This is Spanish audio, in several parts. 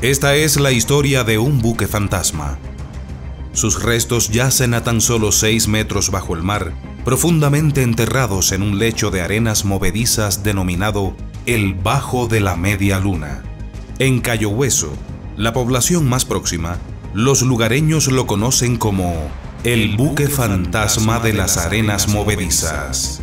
Esta es la historia de un buque fantasma. Sus restos yacen a tan solo 6 metros bajo el mar, profundamente enterrados en un lecho de arenas movedizas denominado el Bajo de la Media Luna. En Cayo Hueso, la población más próxima, los lugareños lo conocen como el buque fantasma de las arenas movedizas.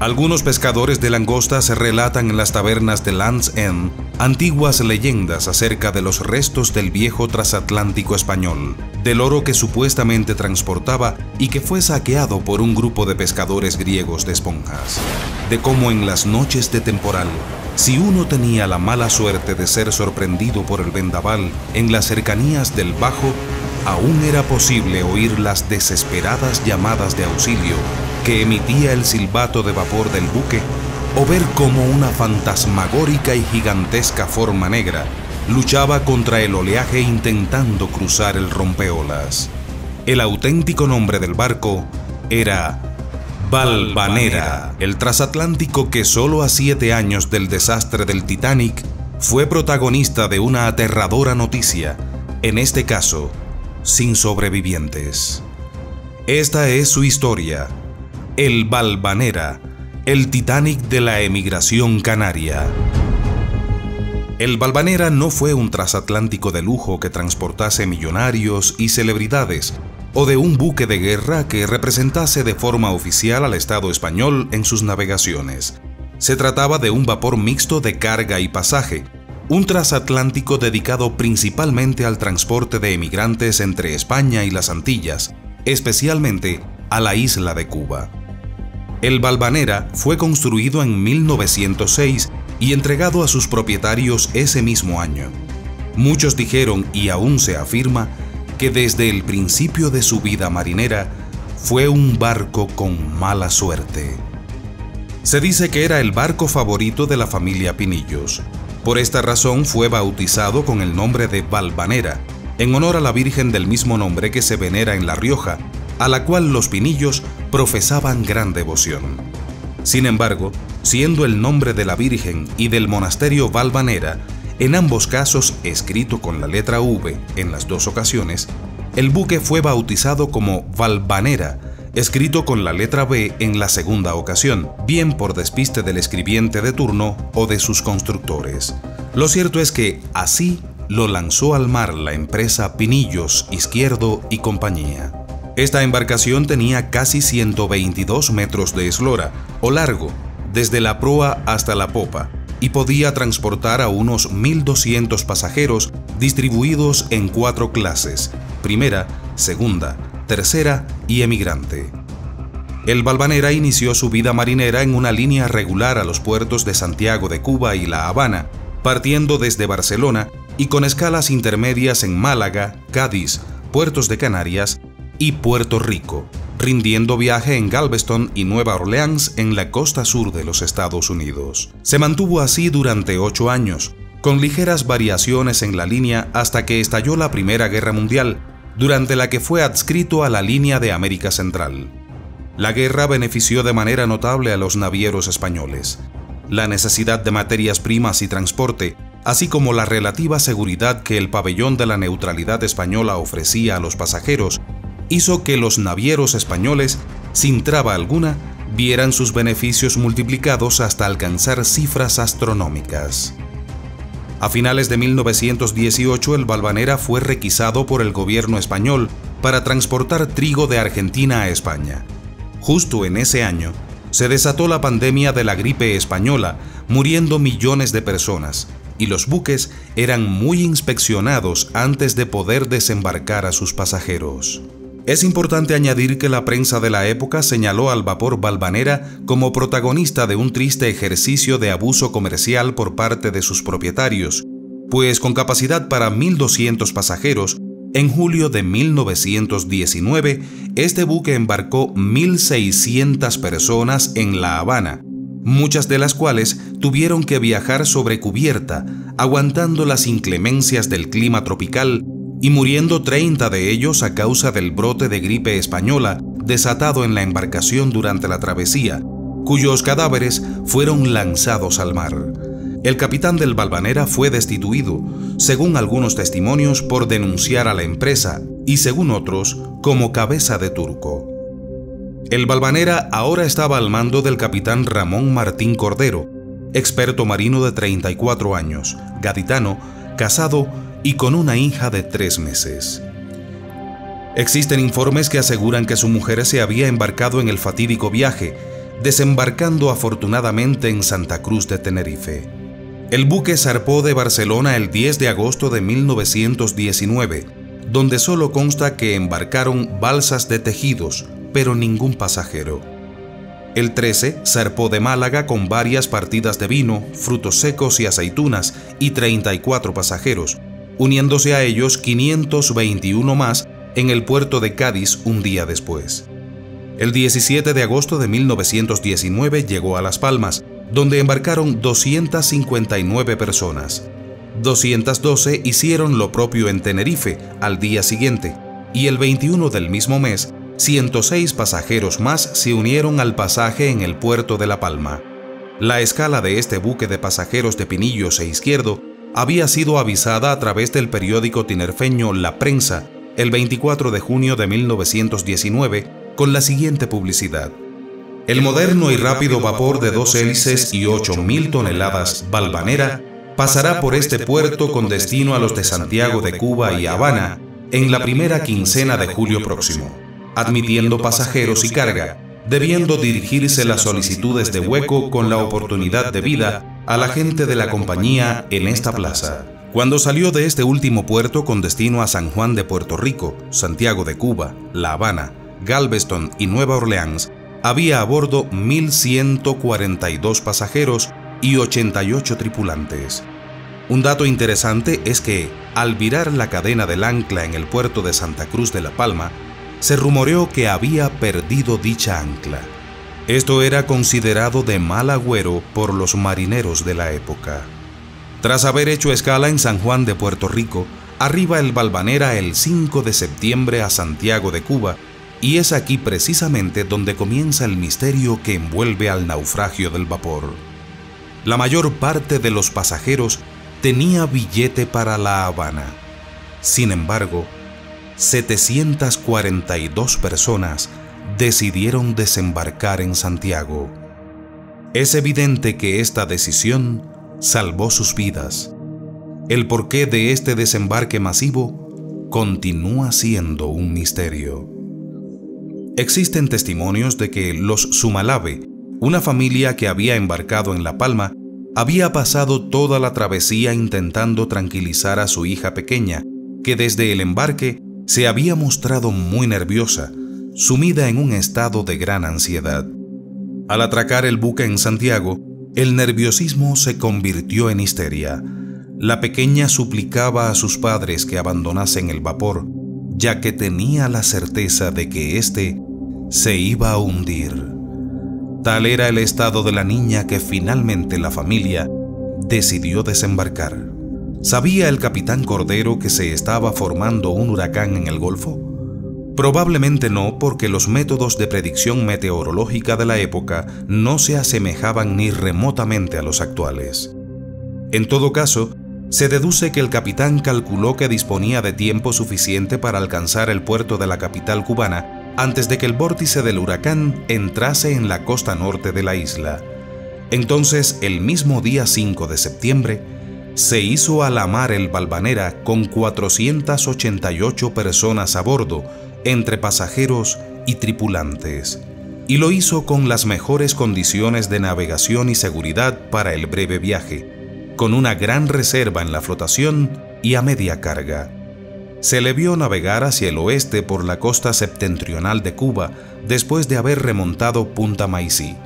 Algunos pescadores de langostas relatan en las tabernas de Land's End antiguas leyendas acerca de los restos del viejo transatlántico español, del oro que supuestamente transportaba y que fue saqueado por un grupo de pescadores griegos de esponjas, de cómo en las noches de temporal, si uno tenía la mala suerte de ser sorprendido por el vendaval en las cercanías del Bajo, aún era posible oír las desesperadas llamadas de auxilio que emitía el silbato de vapor del buque, o ver cómo una fantasmagórica y gigantesca forma negra luchaba contra el oleaje intentando cruzar el rompeolas. El auténtico nombre del barco era Valvanera, el transatlántico que solo a 7 años del desastre del Titanic fue protagonista de una aterradora noticia, en este caso, sin sobrevivientes. Esta es su historia, el Valvanera, el Titanic de la emigración canaria. El Valvanera no fue un transatlántico de lujo que transportase millonarios y celebridades, o de un buque de guerra que representase de forma oficial al Estado español en sus navegaciones. Se trataba de un vapor mixto de carga y pasaje, un transatlántico dedicado principalmente al transporte de emigrantes entre España y las Antillas, especialmente a la isla de Cuba. El Valvanera fue construido en 1906 y entregado a sus propietarios ese mismo año. Muchos dijeron, y aún se afirma, que desde el principio de su vida marinera fue un barco con mala suerte. Se dice que era el barco favorito de la familia Pinillos. Por esta razón fue bautizado con el nombre de Valvanera, en honor a la Virgen del mismo nombre que se venera en La Rioja, a la cual los Pinillos profesaban gran devoción. Sin embargo, siendo el nombre de la Virgen y del monasterio Valvanera, en ambos casos escrito con la letra V en las dos ocasiones, el buque fue bautizado como Valvanera, escrito con la letra B en la segunda ocasión, bien por despiste del escribiente de turno o de sus constructores. Lo cierto es que así lo lanzó al mar la empresa Pinillos, Izquierdo y compañía. Esta embarcación tenía casi 122 metros de eslora o largo, desde la proa hasta la popa, y podía transportar a unos 1.200 pasajeros distribuidos en 4 clases: primera, segunda, tercera y emigrante. El Valvanera inició su vida marinera en una línea regular a los puertos de Santiago de Cuba y La Habana, partiendo desde Barcelona y con escalas intermedias en Málaga, Cádiz, puertos de Canarias y Puerto Rico, rindiendo viaje en Galveston y Nueva Orleans en la costa sur de los Estados Unidos. Se mantuvo así durante 8 años, con ligeras variaciones en la línea hasta que estalló la Primera Guerra Mundial, durante la que fue adscrito a la línea de América Central. La guerra benefició de manera notable a los navieros españoles. La necesidad de materias primas y transporte, así como la relativa seguridad que el pabellón de la neutralidad española ofrecía a los pasajeros, hizo que los navieros españoles, sin traba alguna, vieran sus beneficios multiplicados hasta alcanzar cifras astronómicas. A finales de 1918, el Valvanera fue requisado por el gobierno español para transportar trigo de Argentina a España. Justo en ese año, se desató la pandemia de la gripe española, muriendo millones de personas, y los buques eran muy inspeccionados antes de poder desembarcar a sus pasajeros. Es importante añadir que la prensa de la época señaló al vapor Valvanera como protagonista de un triste ejercicio de abuso comercial por parte de sus propietarios, pues con capacidad para 1.200 pasajeros, en julio de 1919, este buque embarcó 1.600 personas en La Habana, muchas de las cuales tuvieron que viajar sobre cubierta, aguantando las inclemencias del clima tropical y muriendo 30 de ellos a causa del brote de gripe española desatado en la embarcación durante la travesía, cuyos cadáveres fueron lanzados al mar. El capitán del Valvanera fue destituido, según algunos testimonios, por denunciar a la empresa y, según otros, como cabeza de turco. El Valvanera ahora estaba al mando del capitán Ramón Martín Cordero, experto marino de 34 años, gaditano, casado y con una hija de 3 meses. Existen informes que aseguran que su mujer se había embarcado en el fatídico viaje, desembarcando afortunadamente en Santa Cruz de Tenerife. El buque zarpó de Barcelona el 10 de agosto de 1919, donde solo consta que embarcaron balsas de tejidos, pero ningún pasajero. El 13 zarpó de Málaga con varias partidas de vino, frutos secos y aceitunas y 34 pasajeros, uniéndose a ellos 521 más en el puerto de Cádiz un día después. El 17 de agosto de 1919 llegó a Las Palmas, donde embarcaron 259 personas. 212 hicieron lo propio en Tenerife al día siguiente, y el 21 del mismo mes, 106 pasajeros más se unieron al pasaje en el puerto de La Palma. La escala de este buque de pasajeros de Pinillos e Izquierdo había sido avisada a través del periódico tinerfeño La Prensa el 24 de junio de 1919 con la siguiente publicidad: el moderno y rápido vapor de 2 hélices y 8.000 toneladas Valvanera pasará por este puerto con destino a los de Santiago de Cuba y Habana en la primera quincena de julio próximo, admitiendo pasajeros y carga, debiendo dirigirse las solicitudes de hueco con la oportunidad debida a la gente de la compañía en esta plaza. Cuando salió de este último puerto con destino a San Juan de Puerto Rico, Santiago de Cuba, La Habana, Galveston y Nueva Orleans, había a bordo 1.142 pasajeros y 88 tripulantes. Un dato interesante es que, al virar la cadena del ancla en el puerto de Santa Cruz de La Palma, se rumoreó que había perdido dicha ancla. Esto era considerado de mal agüero por los marineros de la época. Tras haber hecho escala en San Juan de Puerto Rico, arriba el Valvanera el 5 de septiembre a Santiago de Cuba, y es aquí precisamente donde comienza el misterio que envuelve al naufragio del vapor. La mayor parte de los pasajeros tenía billete para La Habana. Sin embargo, 742 personas decidieron desembarcar en Santiago. Es evidente que esta decisión salvó sus vidas. El porqué de este desembarque masivo continúa siendo un misterio. Existen testimonios de que los Sumalave, una familia que había embarcado en La Palma, había pasado toda la travesía intentando tranquilizar a su hija pequeña, que desde el embarque se había mostrado muy nerviosa, sumida en un estado de gran ansiedad. Al atracar el buque en Santiago, el nerviosismo se convirtió en histeria. La pequeña suplicaba a sus padres que abandonasen el vapor, ya que tenía la certeza de que éste se iba a hundir. Tal era el estado de la niña que finalmente la familia decidió desembarcar. ¿Sabía el capitán Cordero que se estaba formando un huracán en el Golfo? Probablemente no, porque los métodos de predicción meteorológica de la época no se asemejaban ni remotamente a los actuales. En todo caso, se deduce que el capitán calculó que disponía de tiempo suficiente para alcanzar el puerto de la capital cubana antes de que el vórtice del huracán entrase en la costa norte de la isla. Entonces, el mismo día 5 de septiembre, se hizo a la mar el Valvanera con 488 personas a bordo, entre pasajeros y tripulantes, y lo hizo con las mejores condiciones de navegación y seguridad para el breve viaje, con una gran reserva en la flotación y a media carga. Se le vio navegar hacia el oeste por la costa septentrional de Cuba después de haber remontado Punta Maicí.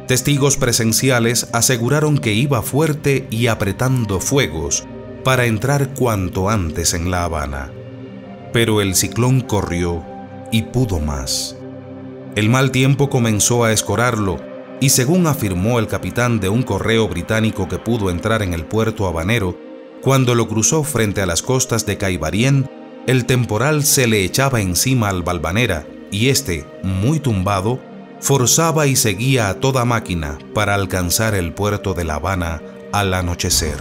Testigos presenciales aseguraron que iba fuerte y apretando fuegos para entrar cuanto antes en La Habana. Pero el ciclón corrió y pudo más. El mal tiempo comenzó a escorarlo y, según afirmó el capitán de un correo británico que pudo entrar en el puerto habanero, cuando lo cruzó frente a las costas de Caibarien, el temporal se le echaba encima al Valvanera y este, muy tumbado, forzaba y seguía a toda máquina para alcanzar el puerto de La Habana al anochecer.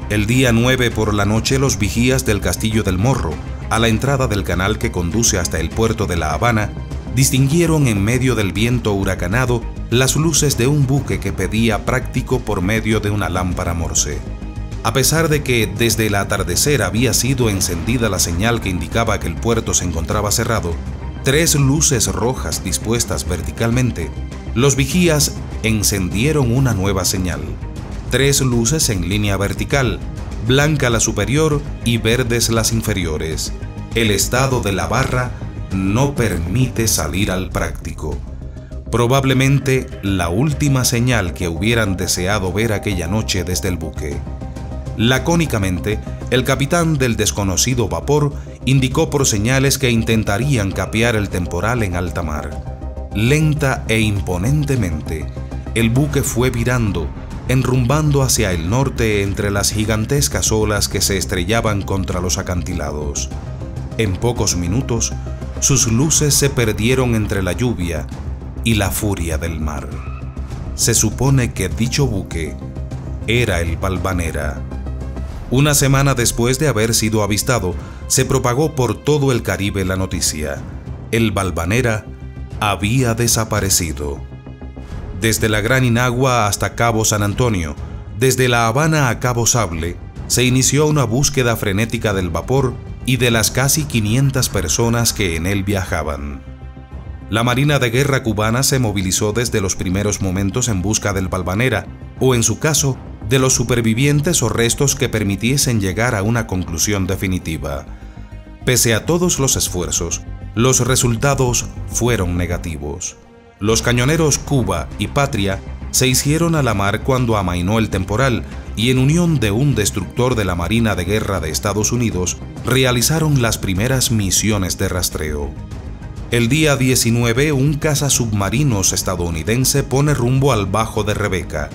El día 9 por la noche, los vigías del Castillo del Morro, a la entrada del canal que conduce hasta el puerto de La Habana, distinguieron en medio del viento huracanado las luces de un buque que pedía práctico por medio de una lámpara Morse. A pesar de que desde el atardecer había sido encendida la señal que indicaba que el puerto se encontraba cerrado, 3 luces rojas dispuestas verticalmente, los vigías encendieron una nueva señal. 3 luces en línea vertical, blanca la superior y verdes las inferiores. El estado de la barra no permite salir al práctico. Probablemente la última señal que hubieran deseado ver aquella noche desde el buque. Lacónicamente, el capitán del desconocido vapor indicó por señales que intentarían capear el temporal en alta mar. Lenta e imponentemente, el buque fue virando, enrumbando hacia el norte entre las gigantescas olas que se estrellaban contra los acantilados. En pocos minutos, sus luces se perdieron entre la lluvia y la furia del mar. Se supone que dicho buque era el Valvanera. Una semana después de haber sido avistado, se propagó por todo el Caribe la noticia: el Valvanera había desaparecido. Desde la Gran Inagua hasta Cabo San Antonio, desde La Habana a Cabo Sable, se inició una búsqueda frenética del vapor y de las casi 500 personas que en él viajaban. La Marina de Guerra cubana se movilizó desde los primeros momentos en busca del Valvanera, o en su caso, de los supervivientes o restos que permitiesen llegar a una conclusión definitiva. Pese a todos los esfuerzos, los resultados fueron negativos. Los cañoneros Cuba y Patria se hicieron a la mar cuando amainó el temporal y, en unión de un destructor de la Marina de Guerra de Estados Unidos, realizaron las primeras misiones de rastreo. El día 19, un cazasubmarinos estadounidense pone rumbo al Bajo de Rebeca.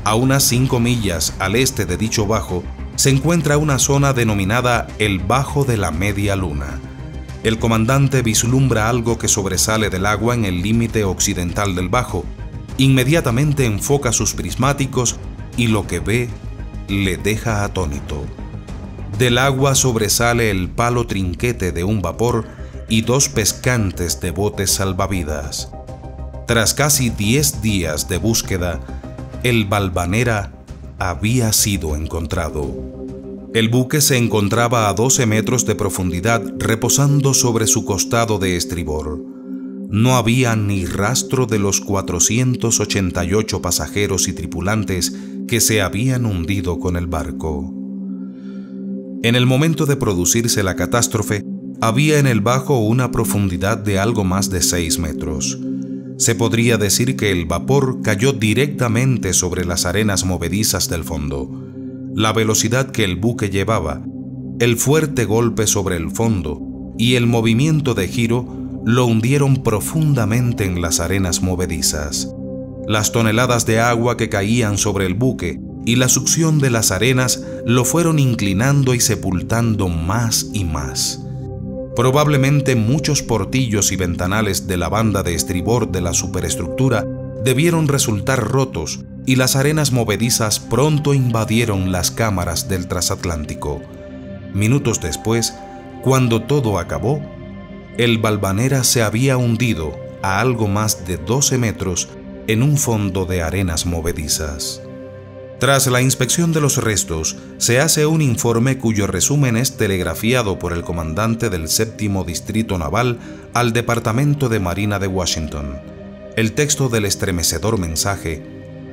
A unas 5 millas al este de dicho bajo se encuentra una zona denominada el Bajo de la Media Luna. El comandante vislumbra algo que sobresale del agua en el límite occidental del bajo. Inmediatamente enfoca sus prismáticos y lo que ve le deja atónito. Del agua sobresale el palo trinquete de un vapor y 2 pescantes de botes salvavidas. Tras casi 10 días de búsqueda, el Valvanera había sido encontrado. El buque se encontraba a 12 metros de profundidad, reposando sobre su costado de estribor. No había ni rastro de los 488 pasajeros y tripulantes que se habían hundido con el barco. En el momento de producirse la catástrofe, había en el bajo una profundidad de algo más de 6 metros. Se podría decir que el vapor cayó directamente sobre las arenas movedizas del fondo. La velocidad que el buque llevaba, el fuerte golpe sobre el fondo y el movimiento de giro lo hundieron profundamente en las arenas movedizas. Las toneladas de agua que caían sobre el buque y la succión de las arenas lo fueron inclinando y sepultando más y más. Probablemente muchos portillos y ventanales de la banda de estribor de la superestructura debieron resultar rotos y las arenas movedizas pronto invadieron las cámaras del transatlántico. Minutos después, cuando todo acabó, el Valvanera se había hundido a algo más de 12 metros en un fondo de arenas movedizas. Tras la inspección de los restos, se hace un informe cuyo resumen es telegrafiado por el comandante del 7º Distrito Naval al Departamento de Marina de Washington. El texto del estremecedor mensaje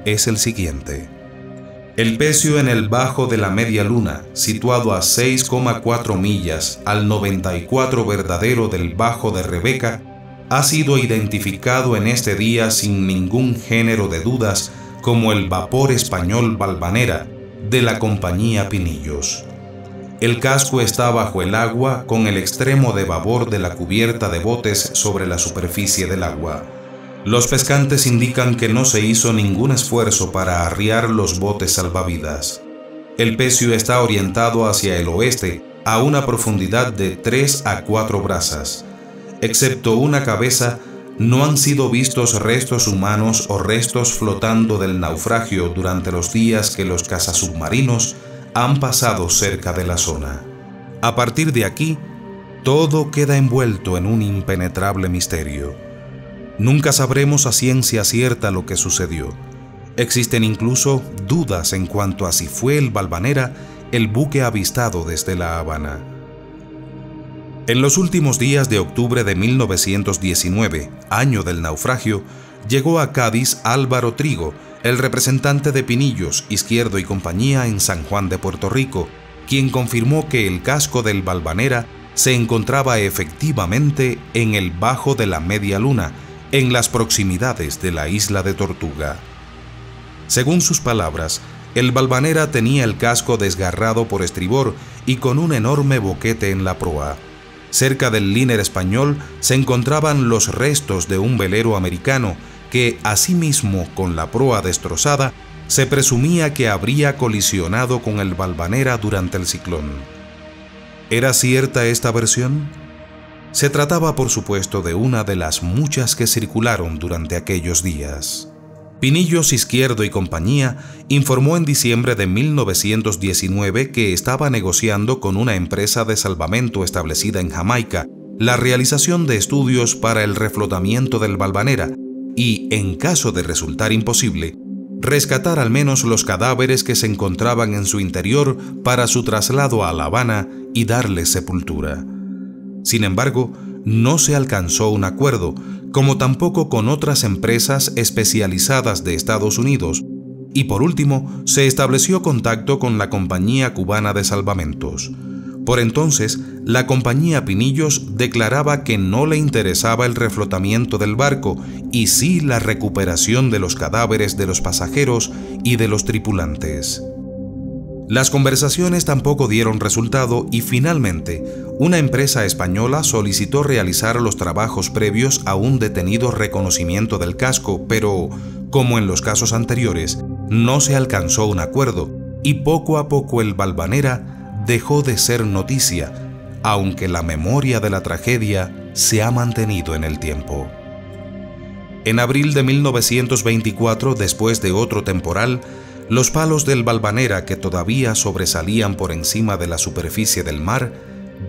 es el siguiente: el pecio en el Bajo de la Media Luna, situado a 6,4 millas al 94 verdadero del Bajo de Rebeca, ha sido identificado en este día sin ningún género de dudas como el vapor español Valvanera de la Compañía Pinillos. El casco está bajo el agua con el extremo de babor de la cubierta de botes sobre la superficie del agua. Los pescantes indican que no se hizo ningún esfuerzo para arriar los botes salvavidas. El pecio está orientado hacia el oeste a una profundidad de 3 a 4 brazas. Excepto una cabeza, no han sido vistos restos humanos o restos flotando del naufragio durante los días que los cazasubmarinos han pasado cerca de la zona. A partir de aquí, todo queda envuelto en un impenetrable misterio. Nunca sabremos a ciencia cierta lo que sucedió. Existen incluso dudas en cuanto a si fue el Valvanera el buque avistado desde La Habana. En los últimos días de octubre de 1919, año del naufragio, llegó a Cádiz Álvaro Trigo, el representante de Pinillos, Izquierdo y compañía en San Juan de Puerto Rico, quien confirmó que el casco del Valvanera se encontraba efectivamente en el Bajo de la Media Luna, en las proximidades de la isla de Tortuga. Según sus palabras, el Valvanera tenía el casco desgarrado por estribor y con un enorme boquete en la proa. Cerca del liner español se encontraban los restos de un velero americano que, asimismo con la proa destrozada, se presumía que habría colisionado con el Valvanera durante el ciclón. ¿Era cierta esta versión? Se trataba, por supuesto, de una de las muchas que circularon durante aquellos días. Pinillos, Izquierdo y compañía informó en diciembre de 1919 que estaba negociando con una empresa de salvamento establecida en Jamaica la realización de estudios para el reflotamiento del Valvanera y, en caso de resultar imposible, rescatar al menos los cadáveres que se encontraban en su interior para su traslado a La Habana y darles sepultura. Sin embargo, no se alcanzó un acuerdo, como tampoco con otras empresas especializadas de Estados Unidos, y por último se estableció contacto con la Compañía Cubana de Salvamentos. Por entonces, la compañía Pinillos declaraba que no le interesaba el reflotamiento del barco y sí la recuperación de los cadáveres de los pasajeros y de los tripulantes. Las conversaciones tampoco dieron resultado y finalmente una empresa española solicitó realizar los trabajos previos a un detenido reconocimiento del casco, pero, como en los casos anteriores, no se alcanzó un acuerdo y poco a poco el Valvanera dejó de ser noticia, aunque la memoria de la tragedia se ha mantenido en el tiempo. En abril de 1924, después de otro temporal, los palos del Valvanera que todavía sobresalían por encima de la superficie del mar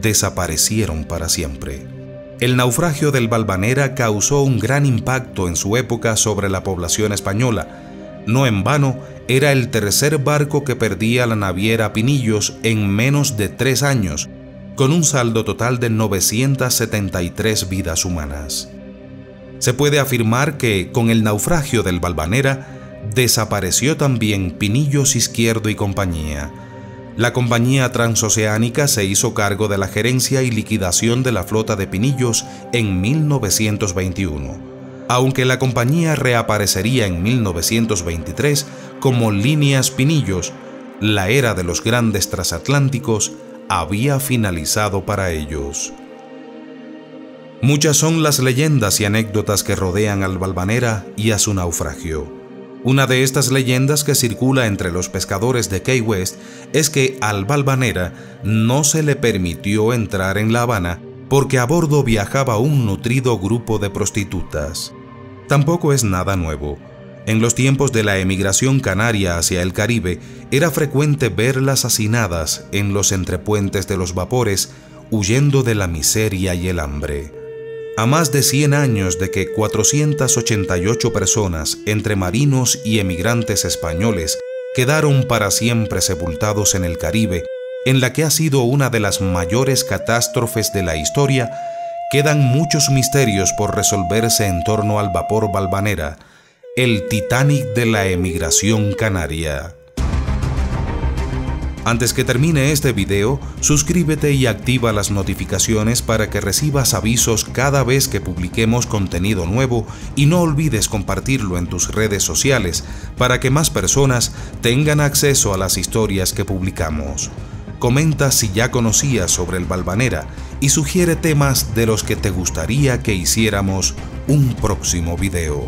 desaparecieron para siempre. El naufragio del Valvanera causó un gran impacto en su época sobre la población española. No en vano, era el tercer barco que perdía la naviera Pinillos en menos de 3 años, con un saldo total de 973 vidas humanas. Se puede afirmar que, con el naufragio del Valvanera, desapareció también Pinillos, Izquierdo y compañía. La compañía transoceánica se hizo cargo de la gerencia y liquidación de la flota de Pinillos en 1921, aunque la compañía reaparecería en 1923 como Líneas Pinillos. La era de los grandes transatlánticos había finalizado para ellos. Muchas son las leyendas y anécdotas que rodean al Valvanera y a su naufragio. Una de estas leyendas que circula entre los pescadores de Key West es que al Valvanera no se le permitió entrar en La Habana porque a bordo viajaba un nutrido grupo de prostitutas. Tampoco es nada nuevo. En los tiempos de la emigración canaria hacia el Caribe, era frecuente verlas hacinadas en los entrepuentes de los vapores, huyendo de la miseria y el hambre. A más de 100 años de que 488 personas, entre marinos y emigrantes españoles, quedaron para siempre sepultados en el Caribe, en la que ha sido una de las mayores catástrofes de la historia, quedan muchos misterios por resolverse en torno al vapor Valvanera, el Titanic de la emigración canaria. Antes que termine este video, suscríbete y activa las notificaciones para que recibas avisos cada vez que publiquemos contenido nuevo y no olvides compartirlo en tus redes sociales para que más personas tengan acceso a las historias que publicamos. Comenta si ya conocías sobre el Valvanera y sugiere temas de los que te gustaría que hiciéramos un próximo video.